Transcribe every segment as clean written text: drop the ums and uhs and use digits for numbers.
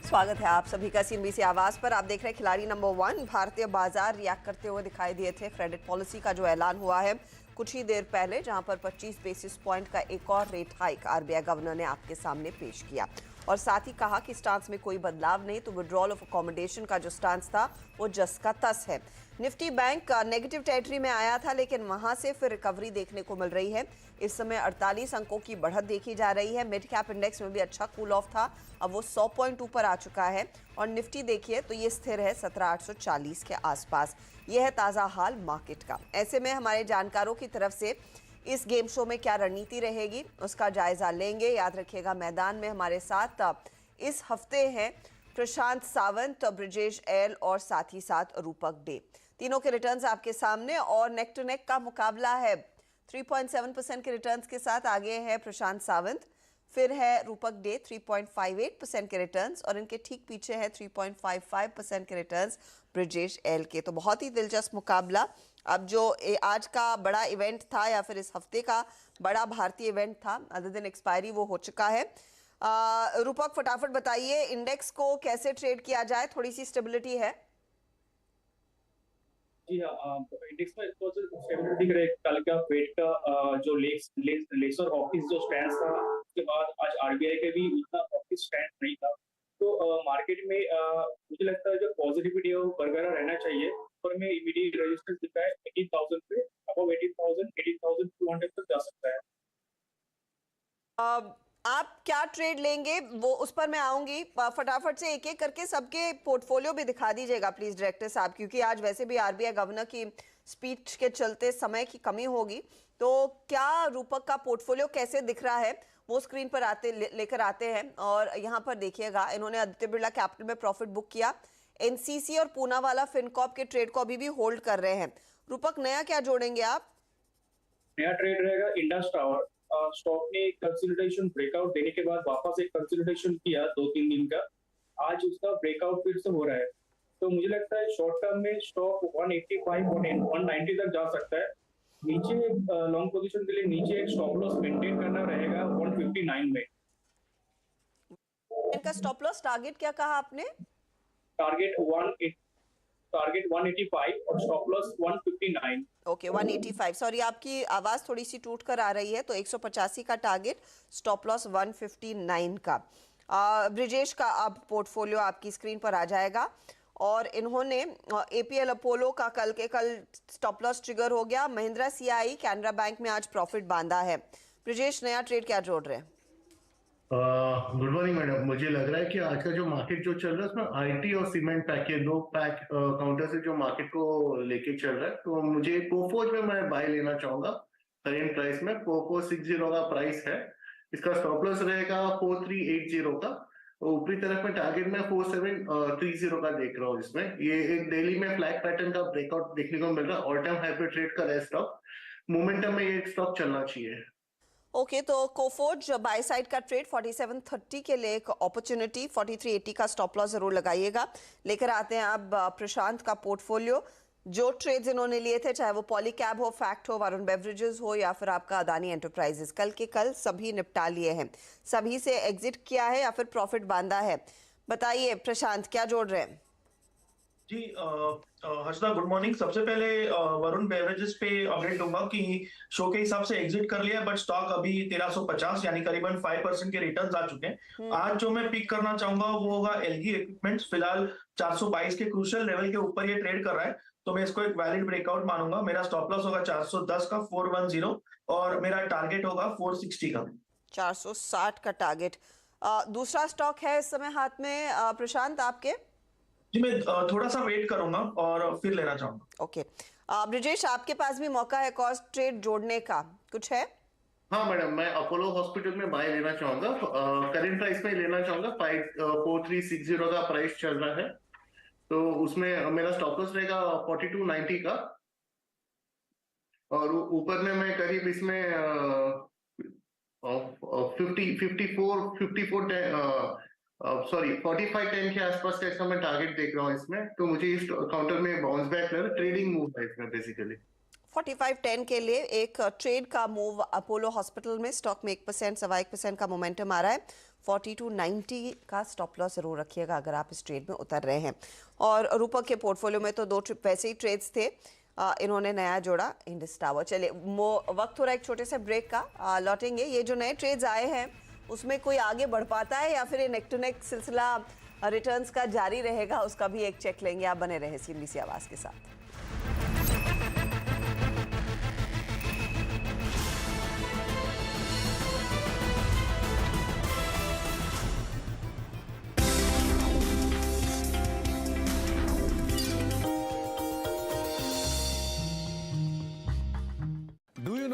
स्वागत है आप सभी का सीएनबीसी आवाज पर। आप देख रहे हैं खिलाड़ी नंबर 1। भारतीय बाजार रिएक्ट करते हुए दिखाई दिए थे क्रेडिट पॉलिसी का जो ऐलान हुआ है कुछ ही देर पहले, जहां पर 25 बेसिस पॉइंट का एक और रेट हाइक आरबीआई गवर्नर ने आपके सामने पेश किया और साथ ही कहा कि स्टांस में कोई बदलाव नहीं, तो विड्रॉल ऑफ अकोमोडेशन का जो स्टांस था वो जस का तस है। निफ्टी बैंक नेगेटिव टेरिटरी में आया था, लेकिन वहां से फिर रिकवरी देखने को मिल रही है। इस समय 48 अंकों की बढ़त देखी जा रही है। मिड कैप इंडेक्स में भी अच्छा कूल ऑफ था, अब वो 100 पॉइंट ऊपर आ चुका है और निफ्टी देखिए तो ये स्थिर है 17,840 के आसपास। ये है ताज़ा हाल मार्केट का। ऐसे में हमारे जानकारों की तरफ से इस गेम शो में क्या रणनीति रहेगी उसका जायजा लेंगे। याद रखिएगा, मैदान में हमारे साथ इस हफ्ते हैं प्रशांत सावंत, ब्रिजेश एल और साथ ही साथ रूपक डे। तीनों के रिटर्न्स आपके सामने और नेक टू नेक का मुकाबला है। 3.7% के रिटर्न्स के साथ आगे है प्रशांत सावंत, फिर है रूपक डे 3.58% के रिटर्न्स और इनके ठीक पीछे है 3.55% के रिटर्न्स ब्रिजेश एल के। तो बहुत ही दिलचस्प मुकाबला। अब जो आज का बड़ा इवेंट था या फिर इस हफ्ते का बड़ा भारतीय इवेंट था, अदर दिन एक्सपायरी, वो हो चुका है। रूपक, फटाफट बताइए इंडेक्स को कैसे ट्रेड किया जाए, थोड़ी सी स्टेबिलिटी है? जी हाँ, इंडेक्स में थोड़ा सा स्टेबिलिटी दिख रहा है। कल का फेड का जो लेसर ऑफिस जो स्टैंड था, उसके बाद आज आरबीआई के भी उतना ऑफिस स्टैंड नहीं था। तो मार्केट में मुझे लगता है जो पॉजिटिविटी है वो बरकरार रहना चाहिए। और में इमीडिएट रेजिस्टेंस दिखा है 18,000 पे, अबव 18,000 18,200 तक जा सकता है। आप क्या ट्रेड लेंगे वो उस पर मैं आऊंगी। फटाफट से एक एक करके सबके पोर्टफोलियो भी दिखा दीजिएगा प्लीज डायरेक्टर साहब, क्योंकि आज वैसे भी आरबीआई गवर्नर की स्पीच के चलते समय की कमी होगी। तो क्या रूपक का पोर्टफोलियो कैसे दिख रहा है वो स्क्रीन पर लेकर आते हैं। और यहाँ पर देखिएगा, इन्होंने आदित्य बिरला कैपिटल में प्रॉफिट बुक किया। एनसीसी और पूनावाला फिनकॉर्प के ट्रेड को अभी भी होल्ड कर रहे हैं। रूपक, नया क्या जोड़ेंगे आप? नया ट्रेड रहेगा इंडस टावर। स्टॉक ने कंसोलिडेशन ब्रेकआउट देने के बाद वापस एक कंसोलिडेशन किया 2-3 दिन का। आज उसका ब्रेकआउट फिर से हो रहा है। तो मुझे लगता है शॉर्ट टर्म में स्टॉक 185 190 तक जा सकता है। नीचे लॉन्ग पोजीशन के लिए नीचे एक स्टॉप लॉस मेंटेन करना रहेगा 159 में। इनका स्टॉप लॉस टारगेट क्या कहा आपने? टारगेट 185 और स्टॉप लॉस 159। ओके, 185। सॉरी, आपकी आवाज थोड़ी सी टूट कर आ रही है। तो 185 का टारगेट, स्टॉप लॉस 159 का। ब्रिजेश का अब पोर्टफोलियो आपकी स्क्रीन पर आ जाएगा और इन्होंने एपीएल अपोलो का कल स्टॉप लॉस ट्रिगर हो गया। महिंद्रा सीआई, कैनरा बैंक में आज प्रॉफिट बांधा है। ब्रिजेश, नया ट्रेड क्या जोड़ रहे हैं? Good morning madam. मुझे लग रहा है कि आज का जो मार्केट जो चल रहा है उसमें आईटी और सीमेंट पैक के दो पैक काउंटर से जो मार्केट को लेके चल रहा है, तो मुझे कोफोज में मैं बाय लेना चाहूंगा करेंट प्राइस में। कोफो 60 का प्राइस है, इसका स्टॉप लॉस रहेगा 4380 का। ऊपरी तरफ में टारगेट में 4730 का देख रहा हूँ। इसमें ये एक डेली में फ्लैग पैटर्न का ब्रेकआउट देखने को मिल रहा है। ऑल टाइम हाई पे ट्रेड कर रहा है स्टॉक। मोमेंटम में ये स्टॉक चलना चाहिए। ओके, तो कोफोर्ज बाय साइड का ट्रेड 4730 के लिए एक अपॉर्चुनिटी, 4380 का स्टॉप लॉस जरूर लगाइएगा। लेकर आते हैं अब प्रशांत का पोर्टफोलियो। जो ट्रेड्स इन्होंने लिए थे, चाहे वो पॉलीकैब हो, फैक्ट हो, वरुण बेवरेजेस हो या फिर आपका अदानी एंटरप्राइजेस, कल के कल सभी निपटा लिए हैं। सभी से एग्जिट किया है या फिर प्रॉफिट बांधा है। बताइए प्रशांत, क्या जोड़ रहे हैं? जी हर्षदा, गुड मॉर्निंग। सबसे पहले वरुण बेवरेजेस पे अपडेट दूंगा कि शो के हिसाब से एग्जिट कर लिया है, बट स्टॉक अभी 1350 यानी करीबन 5% के रिटर्न्स आ चुके हैं। आज जो मैं पिक करना चाहूंगा वो होगा एलगी इक्विपमेंट्स। फिलहाल 422 के क्रूशियल लेवल के ऊपर ये ट्रेड कर रहा है, तो मैं इसको एक वैलिड ब्रेकआउट मानूंगा। मेरा स्टॉप लॉस होगा 410 का 410 और मेरा टारगेट होगा 460 का। 460 का टारगेट। दूसरा स्टॉक है इस समय हाथ में प्रशांत आपके? जी, मैं थोड़ा सा वेट करूंगा और फिर लेना चाहूंगा। ओके, ब्रिजेश, आपके पास भी मौका है कॉस्ट ट्रेड जोड़ने का, कुछ है? हाँ मैडम, मैं अपोलो हॉस्पिटल में बाय लेना चाहूंगा। करेंट प्राइस में लेना चाहूंगा। 4360 का प्राइस चल रहा है, तो उसमें मेरा स्टॉप लॉस रहेगा 4290 का। और ऊपर में मैं करीब इसमें 4510 के आसपास का इसका मैं टारगेट देख रहा हूँ इसमें। तो मुझे इस काउंटर में बाउंस बैक ट्रेडिंग मूव है इसमें बेसिकली। 45.10 के लिए एक ट्रेड का मूव अपोलो हॉस्पिटल में स्टॉक में 1% सवा 1% का मोमेंटम आ रहा है। 42.90 का स्टॉप लॉस जरूर रखिएगा अगर आप इस ट्रेड में उतर रहे हैं। और रूपक के पोर्टफोलियो में तो 2 वैसे ही ट्रेड्स थे, इन्होंने नया जोड़ा इंडस टावर। चलिए वक्त हो रहा है एक छोटे से ब्रेक का, लौटेंगे। ये जो नए ट्रेड्स आए हैं उसमें कोई आगे बढ़ पाता है या फिर ये नेक टू नेक सिलसिला रिटर्न्स का जारी रहेगा, उसका भी एक चेक लेंगे। आप बने रहे CNBC आवाज के साथ।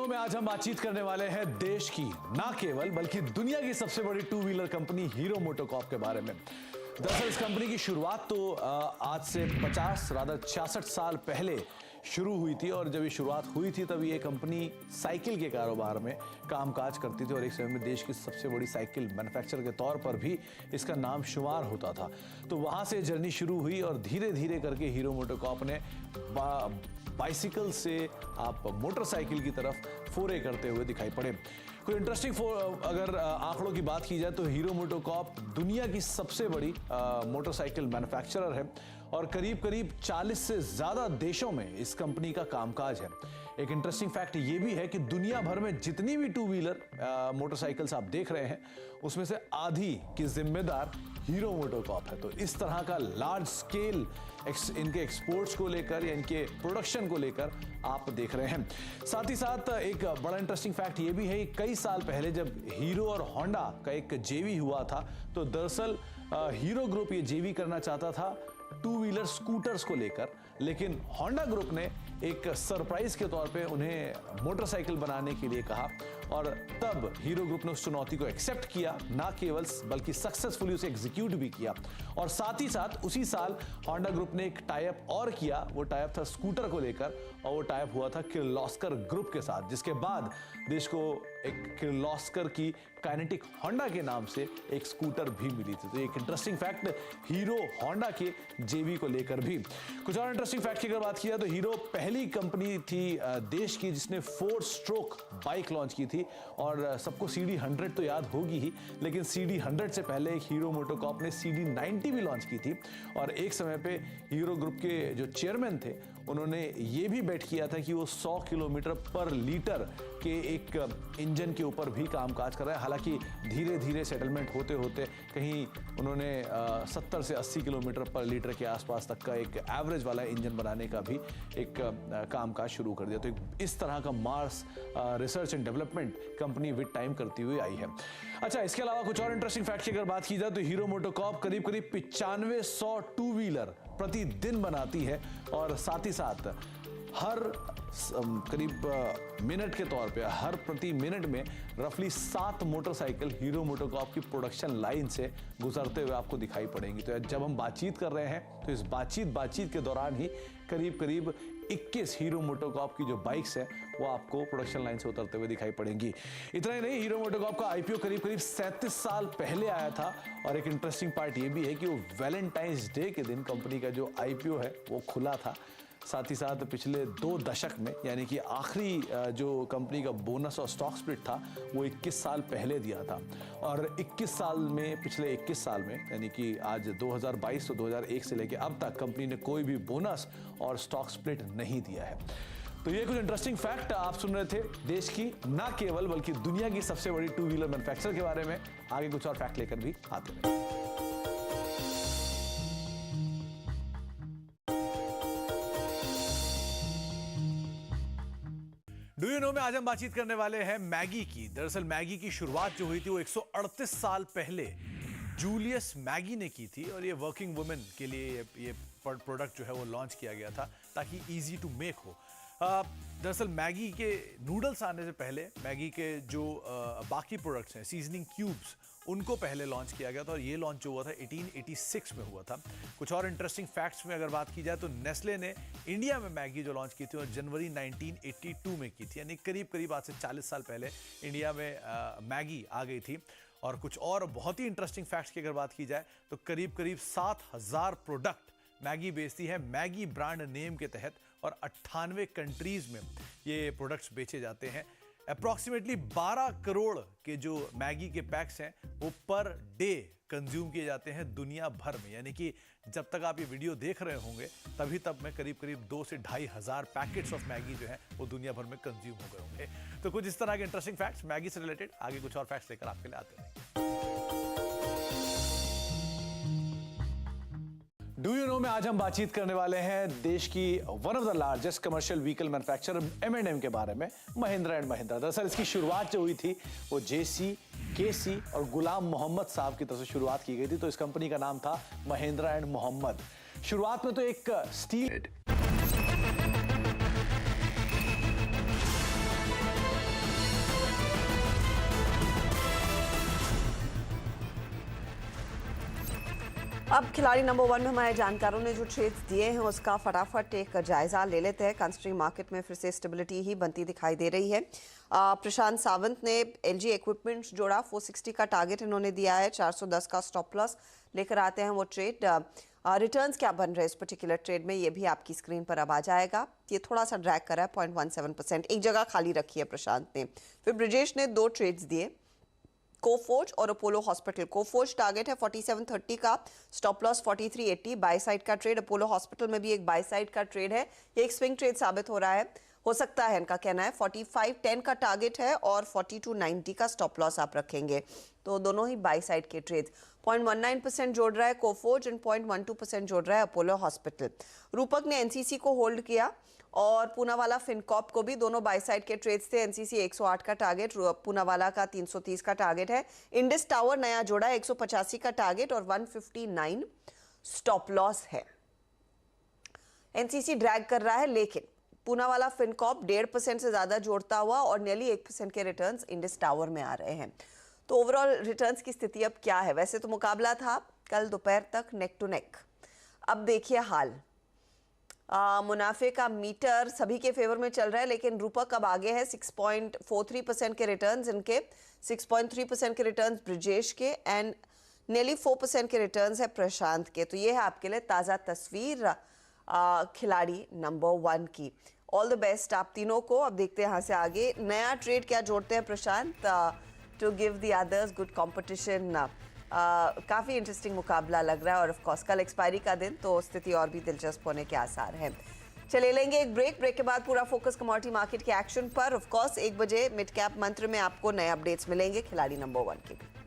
में आज हम बातचीत करने वाले हैं देश की ना केवल बल्कि दुनिया की सबसे बड़ी 2 व्हीलर कंपनी हीरो मोटोकॉर्प के बारे में। दरअसल इस कंपनी की शुरुआत तो आज से 66 साल पहले शुरू हुई थी और जब ये शुरुआत हुई थी तब ये कंपनी साइकिल के कारोबार में कामकाज करती थी और एक समय में देश की सबसे बड़ी साइकिल मैन्युफैक्चरर के तौर पर भी इसका नाम शुमार होता था। तो वहाँ से जर्नी शुरू हुई और धीरे धीरे करके हीरो मोटोकॉर्प ने बाइसिकल से आप मोटरसाइकिल की तरफ फोरे करते हुए दिखाई पड़े। कोई इंटरेस्टिंग अगर आंकड़ों की बात की जाए तो हीरो मोटोकॉर्प दुनिया की सबसे बड़ी मोटरसाइकिल मैन्युफैक्चरर है और करीब 40 से ज़्यादा देशों में इस कंपनी का कामकाज है। एक इंटरेस्टिंग फैक्ट ये भी है कि दुनिया भर में जितनी भी 2 व्हीलर मोटरसाइकिल्स आप देख रहे हैं उसमें से आधी की जिम्मेदार हीरो मोटोकॉर्प है। तो इस तरह का लार्ज स्केल इनके एक्सपोर्ट्स को लेकर या इनके प्रोडक्शन को लेकर आप देख रहे हैं। साथ ही साथ एक बड़ा इंटरेस्टिंग फैक्ट ये भी है कि कई साल पहले जब हीरो और होंडा का एक जेवी हुआ था तो दरअसल हीरो ग्रुप ये जेवी करना चाहता था 2 व्हीलर स्कूटर्स को लेकर, लेकिन होंडा ग्रुप ने एक सरप्राइज के तौर पे उन्हें मोटरसाइकिल बनाने के लिए कहा और तब हीरो ग्रुप ने उस चुनौती को एक्सेप्ट किया, ना केवल बल्कि सक्सेसफुली उसे एग्जीक्यूट भी किया। और साथ ही साथ उसी साल होंडा ग्रुप ने एक टाइप और किया, वो टाइप था स्कूटर को लेकर और वो टाइप हुआ था किर्लोस्कर ग्रुप के साथ, जिसके बाद देश को एक किर्लोस्कर की काइनेटिक होंडा के नाम से एक स्कूटर भी मिली थी। तो एक इंटरेस्टिंग फैक्ट हीरो होंडा के जेवी को लेकर भी। कुछ और इंटरेस्टिंग फैक्ट की अगर बात की जाए तो हीरो पहली कंपनी थी देश की जिसने 4 स्ट्रोक बाइक लॉन्च की थी और सबको CD100 तो याद होगी ही, लेकिन CD100 से पहले एक हीरो मोटोकॉर्प ने CD90 भी लॉन्च की थी और एक समय पे हीरो ग्रुप के जो चेयरमैन थे उन्होंने ये भी बेट किया था कि वो 100 किलोमीटर पर लीटर के एक इंजन के ऊपर भी कामकाज कर रहा है। हालांकि धीरे धीरे सेटलमेंट होते होते कहीं उन्होंने 70 से 80 किलोमीटर पर लीटर के आसपास तक का एक एवरेज वाला इंजन बनाने का भी एक कामकाज शुरू कर दिया। तो इस तरह का Mars research and development company with time करती हुई आई है। अच्छा, इसके अलावा कुछ और इंटरेस्टिंग फैक्ट की अगर बात की जाए तो हीरो मोटोकॉर्प करीब 9500 2 व्हीलर प्रतिदिन बनाती है और साथ ही साथ हर करीब मिनट के तौर पे हर प्रति मिनट में रफली 7 मोटरसाइकिल हीरो मोटोकॉर्प की प्रोडक्शन लाइन से गुजरते हुए आपको दिखाई पड़ेंगी। तो जब हम बातचीत कर रहे हैं तो इस बातचीत के दौरान ही करीब 21 हीरो मोटोकॉर्प की जो बाइक्स है वो आपको प्रोडक्शन लाइन से उतरते हुए दिखाई पड़ेंगी। इतना ही नहीं, हीरो मोटोकॉर्प का IPO करीब 37 साल पहले आया था और एक इंटरेस्टिंग पार्ट ये भी है कि वो वैलेंटाइंस डे के दिन कंपनी का जो IPO है वो खुला था। साथ ही साथ पिछले 2 दशक में यानी कि आखिरी जो कंपनी का बोनस और स्टॉक स्प्लिट था वो 21 साल पहले दिया था और 21 साल में पिछले 21 साल में यानी कि आज 2022 तो 2001 से लेकर अब तक कंपनी ने कोई भी बोनस और स्टॉक स्प्लिट नहीं दिया है। तो ये कुछ इंटरेस्टिंग फैक्ट आप सुन रहे थे देश की ना केवल बल्कि दुनिया की सबसे बड़ी 2 व्हीलर मैन्युफैक्चरर के बारे में। आगे कुछ और फैक्ट लेकर भी आते हैं। डू यू नो में आज हम बातचीत करने वाले हैं मैगी की। दरअसल मैगी की शुरुआत जो हुई थी वो 138 साल पहले जूलियस मैगी ने की थी और ये वर्किंग वुमेन के लिए ये प्रोडक्ट जो है वो लॉन्च किया गया था ताकि इजी टू मेक हो। दरअसल मैगी के नूडल्स आने से पहले मैगी के जो बाकी प्रोडक्ट्स हैं सीजनिंग क्यूब्स उनको पहले लॉन्च किया गया था और ये लॉन्च जो हुआ था 1886 में हुआ था। कुछ और इंटरेस्टिंग फैक्ट्स में अगर बात की जाए तो नेस्ले ने इंडिया में मैगी जो लॉन्च की थी और जनवरी 1982 में की थी, यानी करीब आज से 40 साल पहले इंडिया में मैगी आ गई थी। और कुछ और बहुत ही इंटरेस्टिंग फैक्ट्स की अगर बात की जाए तो करीब 7000 प्रोडक्ट मैगी बेचती है मैगी ब्रांड नेम के तहत और 98 कंट्रीज में ये प्रोडक्ट्स बेचे जाते हैं। अप्रॉक्सीमेटली 12 करोड़ के जो मैगी के पैक्स हैं वो पर डे कंज्यूम किए जाते हैं दुनिया भर में। यानी कि जब तक आप ये वीडियो देख रहे होंगे तभी तब में करीब करीब 2 से 2,500 पैकेट्स ऑफ मैगी जो है वो दुनिया भर में कंज्यूम हो गए होंगे। तो कुछ इस तरह के इंटरेस्टिंग फैक्ट्स मैगी से रिलेटेड, आगे कुछ और फैक्ट्स लेकर आपके लिए आते हैं। डू यू नो में आज हम बातचीत करने वाले हैं देश की one of the largest commercial vehicle manufacturer M&M के बारे में, महिंद्रा एंड महिंद्रा। दरअसल इसकी शुरुआत जो हुई थी वो JC, KC और गुलाम मोहम्मद साहब की तरफ से शुरुआत की गई थी। तो इस कंपनी का नाम था महिंद्रा एंड मोहम्मद। शुरुआत में तो एक स्टील अब खिलाड़ी नंबर 1 में हमारे जानकारों ने जो ट्रेड्स दिए हैं उसका फटाफट एक जायजा ले लेते हैं। कंस्ट्रक्टिव मार्केट में फिर से स्टेबिलिटी ही बनती दिखाई दे रही है। प्रशांत सावंत ने LG इक्विपमेंट्स जोड़ा, 460 का टारगेट इन्होंने दिया है, 410 का स्टॉप लॉस लेकर आते हैं वो ट्रेड। रिटर्न्स क्या बन रहे हैं इस पर्टिकुलर ट्रेड में ये भी आपकी स्क्रीन पर अब आ जाएगा। ये थोड़ा सा ड्रैग कर रहा है 0.17%, एक जगह खाली रखी है प्रशांत ने। फिर ब्रिजेश ने 2 ट्रेड्स दिए, कोफोर्ज और अपोलो हॉस्पिटल। कोफोर्ज टारगेट है 4730 का, स्टॉप लॉस 4380, बाय साइड का ट्रेड। अपोलो हॉस्पिटल में भी एक बाय साइड का ट्रेड है, ये एक स्विंग ट्रेड साबित हो रहा है, हो सकता है इनका कहना है। 4510 का टारगेट है और 4290 का स्टॉप लॉस आप रखेंगे। तो दोनों ही बाय साइड के ट्रेड। 0.19% जोड़ रहा है कोफोर्ज एंड 0.12% जोड़ रहा है अपोलो हॉस्पिटल। रूपक ने NCC को होल्ड किया और पूनावाला फिनकॉप को भी, दोनों बाय साइड के ट्रेड्स थे। NCC 108 का टारगेट, पूनावाला का 330 का टारगेट है। इंडस टावर नया जोड़ा है, 185 का टारगेट और 159 स्टॉप लॉस है। NCC ड्रैग कर रहा है, लेकिन पूनावाला फिनकॉप 1.5% से ज्यादा जोड़ता हुआ और नियरली 1% के रिटर्न्स इंडस टावर में आ रहे हैं। तो ओवरऑल रिटर्न्स की स्थिति अब क्या है? वैसे तो मुकाबला था कल दोपहर तक नेक टू नेक, अब देखिए हाल। मुनाफे का मीटर सभी के फेवर में चल रहा है, लेकिन रूपक अब आगे है। 6.43% के रिटर्न्स इनके, 6.3% के रिटर्न्स ब्रिजेश के एंड नियरली 4% के रिटर्न्स है प्रशांत के। तो ये है आपके लिए ताज़ा तस्वीर खिलाड़ी नंबर 1 की। ऑल द बेस्ट आप तीनों को। अब देखते हैं यहाँ से आगे नया ट्रेड क्या जोड़ते हैं Prashant, to give the others good competition. काफ़ी इंटरेस्टिंग मुकाबला लग रहा है और ऑफ कोर्स कल एक्सपायरी का दिन, तो स्थिति और भी दिलचस्प होने के आसार हैं। चले लेंगे एक ब्रेक के बाद पूरा फोकस कमोडिटी मार्केट के एक्शन पर। ऑफ कोर्स 1 बजे मिड कैप मंत्र में आपको नए अपडेट्स मिलेंगे खिलाड़ी नंबर 1 के भी।